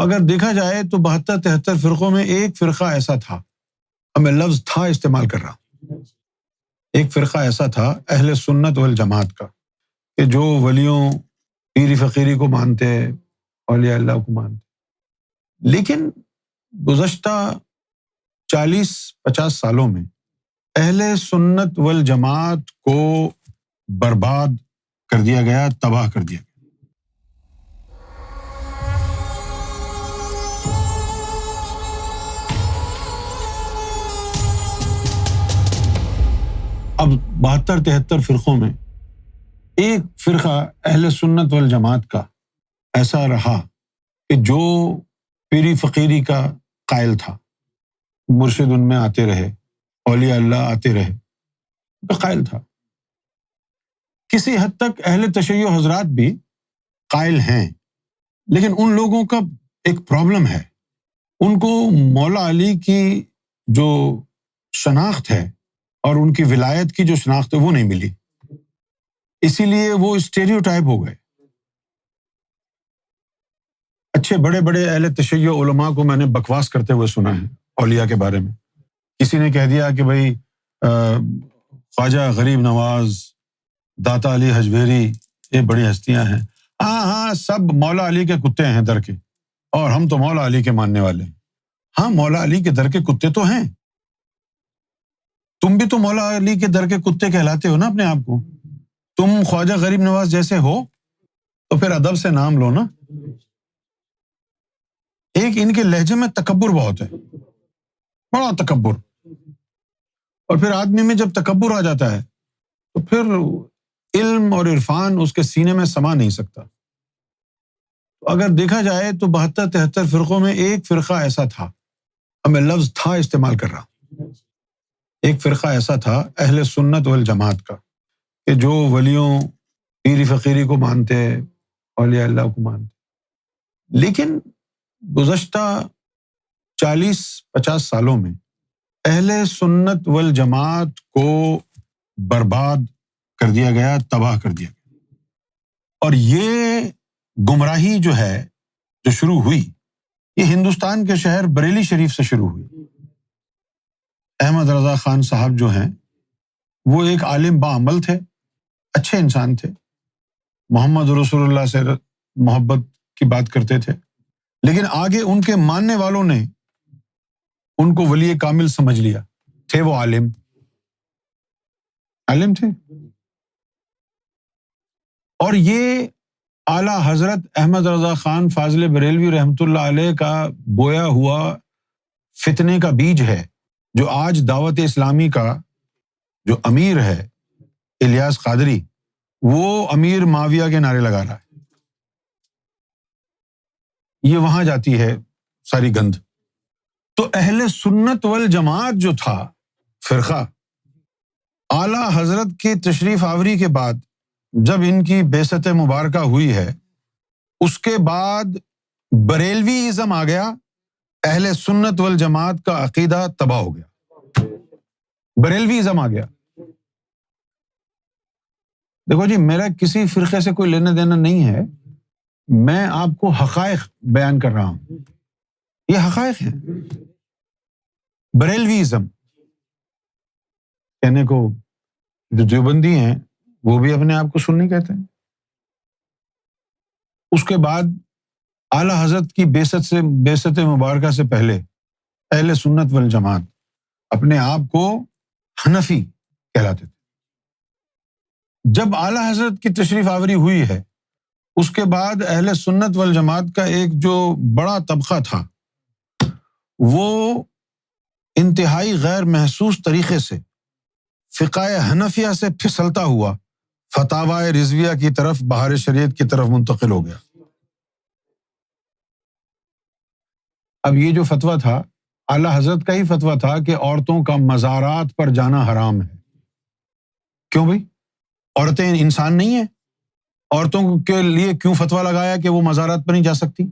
اگر دیکھا جائے تو 72-73 فرقوں میں ایک فرقہ ایسا تھا، اب میں لفظ تھا استعمال کر رہا ہوں، ایک فرقہ ایسا تھا اہل سنت والجماعت کا کہ جو ولیوں پیری فقیری کو مانتے، اولیاء اللہ کو مانتے، لیکن گزشتہ 40-50 سالوں میں اہل سنت والجماعت کو برباد کر دیا گیا، تباہ کر دیا گیا۔ اب 72-73 فرقوں میں ایک فرقہ اہل سنت والجماعت کا ایسا رہا کہ جو پیری فقیری کا قائل تھا، مرشد ان میں آتے رہے، اولیاء اللہ آتے رہے، کا قائل تھا۔ کسی حد تک اہل تشیع حضرات بھی قائل ہیں، لیکن ان لوگوں کا ایک پرابلم ہے، ان کو مولا علی کی جو شناخت ہے اور ان کی ولایت کی جو شناخت ہے وہ نہیں ملی، اسی لیے وہ اسٹیریوٹائپ ہو گئے۔ اچھے بڑے بڑے اہل تشیع علماء کو میں نے بکواس کرتے ہوئے سنا ہے اولیاء کے بارے میں۔ کسی نے کہہ دیا کہ بھائی خواجہ غریب نواز، داتا علی حجویری، یہ بڑی ہستیاں ہیں، ہاں سب مولا علی کے کتے ہیں در کے، اور ہم تو مولا علی کے ماننے والے ہیں۔ ہاں، مولا علی کے در کے کتے تو ہیں، تم بھی تو مولا علی کے در کے کتے کہلاتے ہو نا اپنے آپ کو۔ تم خواجہ غریب نواز جیسے ہو تو پھر ادب سے نام لو نا۔ ایک ان کے لہجے میں تکبر بہت ہے، بڑا تکبر، اور پھر آدمی میں جب تکبر آ جاتا ہے تو پھر علم اور عرفان اس کے سینے میں سما نہیں سکتا۔ تو اگر دیکھا جائے تو 72-73 فرقوں میں ایک فرقہ ایسا تھا، اب میں لفظ تھا استعمال کر رہا ہوں، ایک فرقہ ایسا تھا اہل سنت والجماعت کا کہ جو ولیوں پیری فقیری کو مانتے، اولیاء اللہ کو مانتے، لیکن گزشتہ 40-50 سالوں میں اہل سنت والجماعت کو برباد کر دیا گیا، تباہ کر دیا گیا۔ اور یہ گمراہی جو ہے، جو شروع ہوئی، یہ ہندوستان کے شہر بریلی شریف سے شروع ہوئی۔ احمد رضا خان صاحب جو ہیں وہ ایک عالم باعمل تھے، اچھے انسان تھے، محمد رسول اللہ سے محبت کی بات کرتے تھے، لیکن آگے ان کے ماننے والوں نے ان کو ولی کامل سمجھ لیا۔ تھے وہ عالم تھے، اور یہ اعلیٰ حضرت احمد رضا خان فاضل بریلوی رحمۃ اللہ علیہ کا بویا ہوا فتنے کا بیج ہے، جو آج دعوت اسلامی کا جو امیر ہے الیاس قادری، وہ امیر معاویہ کے نعرے لگا رہا ہے۔ یہ وہاں جاتی ہے ساری گند۔ تو اہل سنت والجماعت جو تھا فرقہ، اعلیٰ حضرت کی تشریف آوری کے بعد جب ان کی بعثت مبارکہ ہوئی ہے، اس کے بعد بریلوی ازم آ گیا، اہل سنت والجماعت کا عقیدہ تباہ ہو گیا، بریلوی ازم آ گیا۔ دیکھو جی، میرا کسی فرقے سے کوئی لینا دینا نہیں ہے، میں آپ کو حقائق بیان کر رہا ہوں، یہ حقائق ہیں۔ بریلوی ازم کہنے کو جو دیوبندی ہیں وہ بھی اپنے آپ کو سنی کہتے ہیں۔ اس کے بعد اعلیٰ حضرت کی بعثت مبارکہ سے پہلے اہل سنت والجماعت اپنے آپ کو حنفی کہلاتے تھے۔ جب اعلیٰ حضرت کی تشریف آوری ہوئی ہے، اس کے بعد اہل سنت والجماعت کا ایک جو بڑا طبقہ تھا، وہ انتہائی غیر محسوس طریقے سے فقہ حنفیہ سے پھسلتا ہوا فتاوی رضویہ کی طرف، بہار شریعت کی طرف منتقل ہو گیا۔ اب یہ جو فتویٰ تھا، اعلیٰ حضرت کا ہی فتویٰ تھا کہ عورتوں کا مزارات پر جانا حرام ہے۔ کیوں بھائی؟ عورتیں انسان نہیں ہیں؟ عورتوں کے لیے کیوں فتویٰ لگایا کہ وہ مزارات پر نہیں جا سکتی؟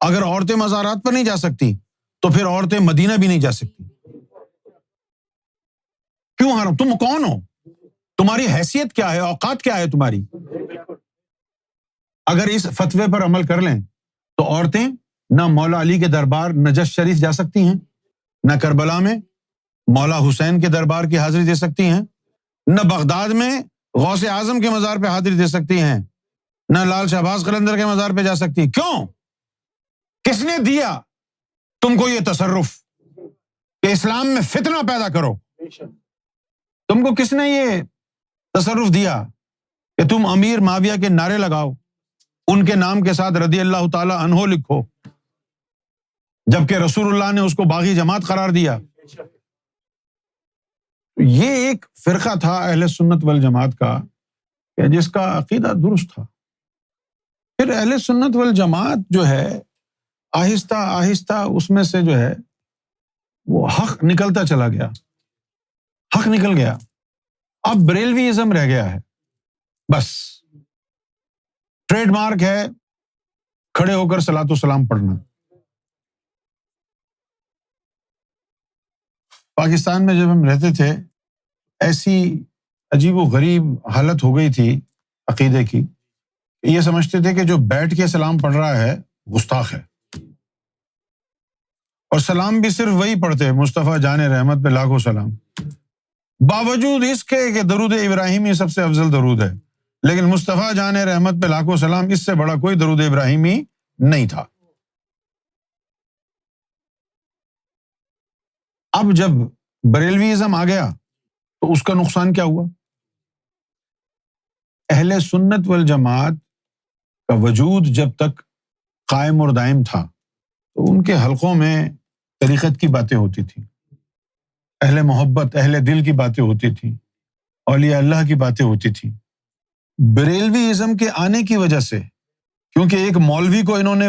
اگر عورتیں مزارات پر نہیں جا سکتی تو پھر عورتیں مدینہ بھی نہیں جا سکتی۔ کیوں حرام؟ تم کون ہو؟ تمہاری حیثیت کیا ہے؟ اوقات کیا ہے تمہاری؟ اگر اس فتوے پر عمل کر لیں تو عورتیں نہ مولا علی کے دربار نجف شریف جا سکتی ہیں، نہ کربلا میں مولا حسین کے دربار کی حاضری دے سکتی ہیں، نہ بغداد میں غوث اعظم کے مزار پہ حاضری دے سکتی ہیں، نہ لال شہباز قلندر کے مزار پہ جا سکتی ہیں۔ کیوں؟ کس نے دیا تم کو یہ تصرف کہ اسلام میں فتنہ پیدا کرو؟ تم کو کس نے یہ تصرف دیا کہ تم امیر معاویہ کے نعرے لگاؤ، ان کے نام کے ساتھ رضی اللہ تعالی عنہ لکھو، جبکہ رسول اللہ نے اس کو باغی جماعت قرار دیا؟ یہ ایک فرقہ تھا اہل سنت والجماعت کا کہ جس کا عقیدہ درست تھا۔ پھر اہل سنت والجماعت جو ہے آہستہ آہستہ اس میں سے جو ہے وہ حق نکلتا چلا گیا، حق نکل گیا، اب بریلویزم رہ گیا ہے، بس ٹریڈ مارک ہے کھڑے ہو کر صلاۃ و سلام پڑھنا۔ پاکستان میں جب ہم رہتے تھے ایسی عجیب و غریب حالت ہو گئی تھی عقیدے کی، یہ سمجھتے تھے کہ جو بیٹھ کے سلام پڑھ رہا ہے گستاخ ہے، اور سلام بھی صرف وہی پڑھتے مصطفیٰ جان رحمت پہ لاکھوں سلام، باوجود اس کے کہ درود ابراہیمی سب سے افضل درود ہے، لیکن مصطفیٰ جان رحمت پہ لاکھوں سلام اس سے بڑا کوئی درود ابراہیمی نہیں تھا۔ اب جب بریلویزم آ گیا تو اس کا نقصان کیا ہوا؟ اہل سنت والجماعت کا وجود جب تک قائم اور دائم تھا تو ان کے حلقوں میں طریقت کی باتیں ہوتی تھیں، اہل محبت اہل دل کی باتیں ہوتی تھیں، اولیاء اللہ کی باتیں ہوتی تھیں۔ بریلویزم کے آنے کی وجہ سے، کیونکہ ایک مولوی کو انہوں نے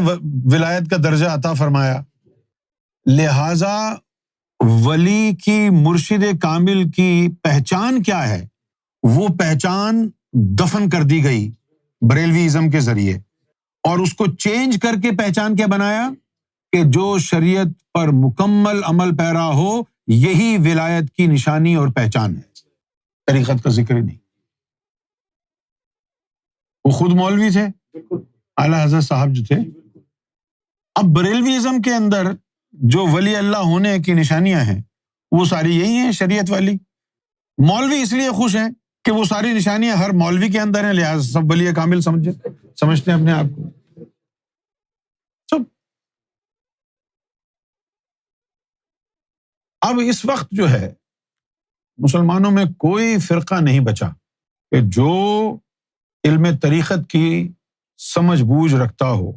ولایت کا درجہ عطا فرمایا، لہذا ولی کی مرشد کامل کی پہچان کیا ہے وہ پہچان دفن کر دی گئی بریلویزم کے ذریعے، اور اس کو چینج کر کے پہچان کیا بنایا کہ جو شریعت پر مکمل عمل پیرا ہو یہی ولایت کی نشانی اور پہچان ہے، طریقت کا ذکر ہی نہیں۔ وہ خود مولوی تھے، اعلیٰ حضرت صاحب جو تھے۔ اب بریلویزم کے اندر جو ولی اللہ ہونے کی نشانیاں ہیں وہ ساری یہی ہیں شریعت والی۔ مولوی اس لیے خوش ہیں کہ وہ ساری نشانیاں ہر مولوی کے اندر ہیں، لہٰذا سب ولی کامل سمجھتے ہیں اپنے آپ کو۔ سب اب اس وقت جو ہے مسلمانوں میں کوئی فرقہ نہیں بچا کہ جو علم طریقت کی سمجھ بوجھ رکھتا ہو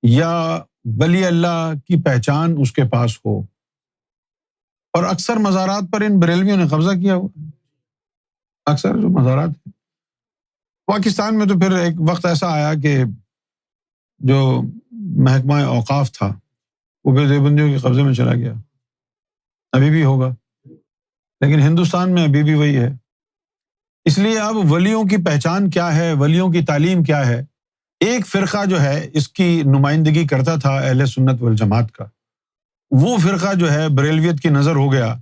یا ولی اللہ کی پہچان اس کے پاس ہو، اور اکثر مزارات پر ان بریلویوں نے قبضہ کیا ہوا۔ اکثر جو مزارات ہیں پاکستان میں، تو پھر ایک وقت ایسا آیا کہ جو محکمہ اوقاف تھا وہ دیوبندیوں کے قبضے میں چلا گیا، ابھی بھی ہوگا، لیکن ہندوستان میں ابھی بھی وہی ہے۔ اس لیے اب ولیوں کی پہچان کیا ہے، ولیوں کی تعلیم کیا ہے، ایک فرقہ جو ہے اس کی نمائندگی کرتا تھا اہل سنت والجماعت کا، وہ فرقہ جو ہے بریلویت کی نظر ہو گیا،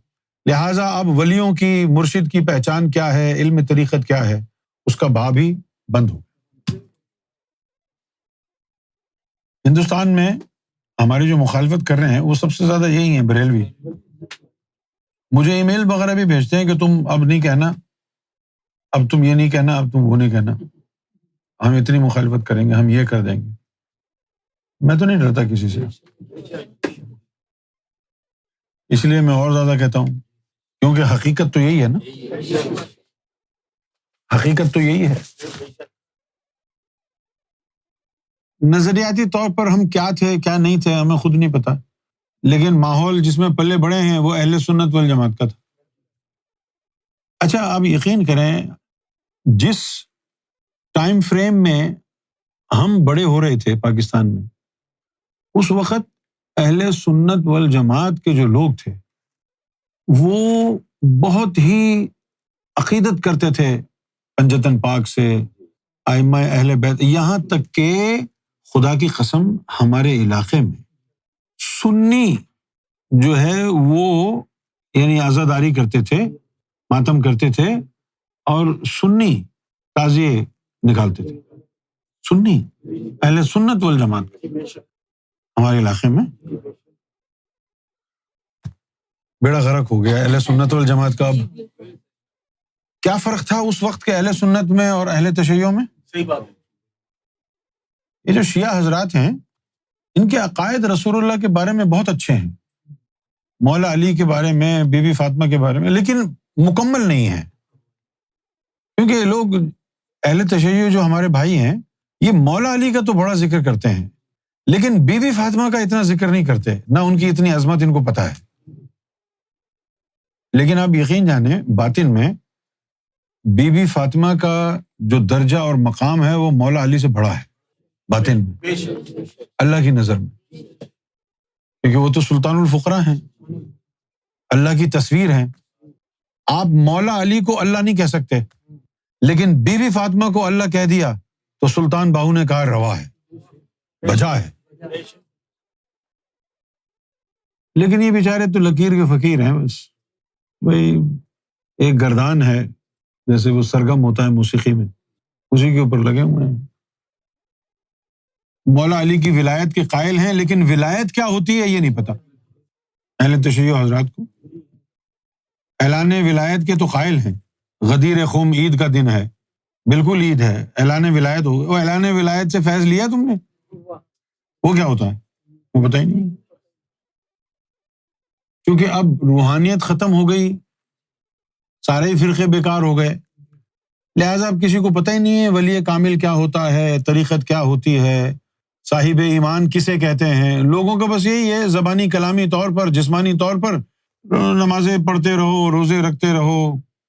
لہٰذا اب ولیوں کی مرشد کی پہچان کیا ہے، علم طریقت کیا ہے، اس کا باب ہی بند ہو گیا۔ ہندوستان میں ہماری جو مخالفت کر رہے ہیں وہ سب سے زیادہ یہی ہیں بریلوی۔ مجھے ای میل وغیرہ بھی بھیجتے ہیں کہ تم اب نہیں کہنا، اب تم یہ نہیں کہنا، اب تم وہ نہیں کہنا، ہم اتنی مخالفت کریں گے، ہم یہ کر دیں گے۔ میں تو نہیں ڈرتا کسی سے، اس لیے میں اور زیادہ کہتا ہوں، کیونکہ حقیقت تو یہی ہے نا، حقیقت تو یہی ہے۔ نظریاتی طور پر ہم کیا تھے کیا نہیں تھے ہمیں خود نہیں پتا، لیکن ماحول جس میں پلے بڑے ہیں وہ اہل سنت والجماعت کا تھا۔ اچھا آپ یقین کریں، جس ٹائم فریم میں ہم بڑے ہو رہے تھے پاکستان میں، اس وقت اہل سنت والجماعت کے جو لوگ تھے وہ بہت ہی عقیدت کرتے تھے پنجتن پاک سے، ائمہ اہل بیت، یہاں تک کہ خدا کی قسم ہمارے علاقے میں سنی جو ہے وہ یعنی عزاداری کرتے تھے، ماتم کرتے تھے، اور سنی تعزیے نکالتے تھے، سنی اہل سنت والجماعت۔ ہمارے علاقے میں بیڑا غرق ہو گیا اہل سنت والجماعت کا. اب کیا فرق تھا اس وقت کے اہل سنت میں اور اہل تشیع میں؟ صحیح بات ہے. یہ جو شیعہ حضرات ہیں ان کے عقائد رسول اللہ کے بارے میں بہت اچھے ہیں، مولا علی کے بارے میں، بی بی فاطمہ کے بارے میں، لیکن مکمل نہیں ہے. کیونکہ یہ لوگ اہل تشیع جو ہمارے بھائی ہیں یہ مولا علی کا تو بڑا ذکر کرتے ہیں لیکن بی بی فاطمہ کا اتنا ذکر نہیں کرتے، نہ ان کی اتنی عظمت ان کو پتہ ہے. لیکن آپ یقین جانیں باطن میں بی بی فاطمہ کا جو درجہ اور مقام ہے وہ مولا علی سے بڑا ہے باطن میں اللہ کی نظر میں، کیونکہ وہ تو سلطان الفقراء ہیں، اللہ کی تصویر ہیں. آپ مولا علی کو اللہ نہیں کہہ سکتے لیکن بی بی فاطمہ کو اللہ کہہ دیا تو سلطان باہو نے کہا روا ہے، بجا ہے. لیکن یہ بیچارے تو لکیر کے فقیر ہیں، بس وہی ایک گردان ہے جیسے وہ سرگم ہوتا ہے موسیقی میں، اسی کے اوپر لگے ہوئے ہیں. مولا علی کی ولایت کے قائل ہیں لیکن ولایت کیا ہوتی ہے یہ نہیں پتا اہل تشیع حضرات کو. اعلان ولایت کے تو قائل ہیں، غدیر خم عید کا دن ہے، بالکل عید ہے، اعلان ولایت ہو. وہ اعلان ولایت سے فیض لیا تم نے؟ وہ کیا ہوتا ہے وہ پتہ ہی نہیں. کیونکہ اب روحانیت ختم ہو گئی، سارے ہی فرقے بیکار ہو گئے، لہٰذا اب کسی کو پتہ ہی نہیں ہے ولی کامل کیا ہوتا ہے، طریقت کیا ہوتی ہے، صاحب ایمان کسے کہتے ہیں. لوگوں کا بس یہی ہے زبانی کلامی طور پر، جسمانی طور پر نمازیں پڑھتے رہو، روزے رکھتے رہو،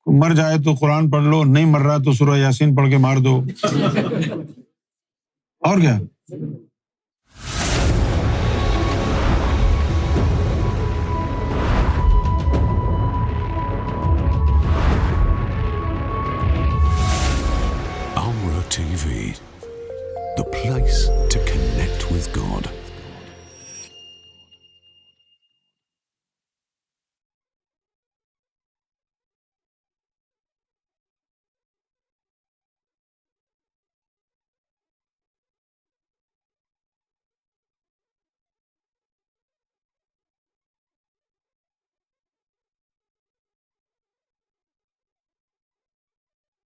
مر جائے تو قرآن پڑھ لو، نہیں مر رہا تو سورہ یاسین پڑھ کے مار دو، اور کیا. Amra TV, the place to connect with God.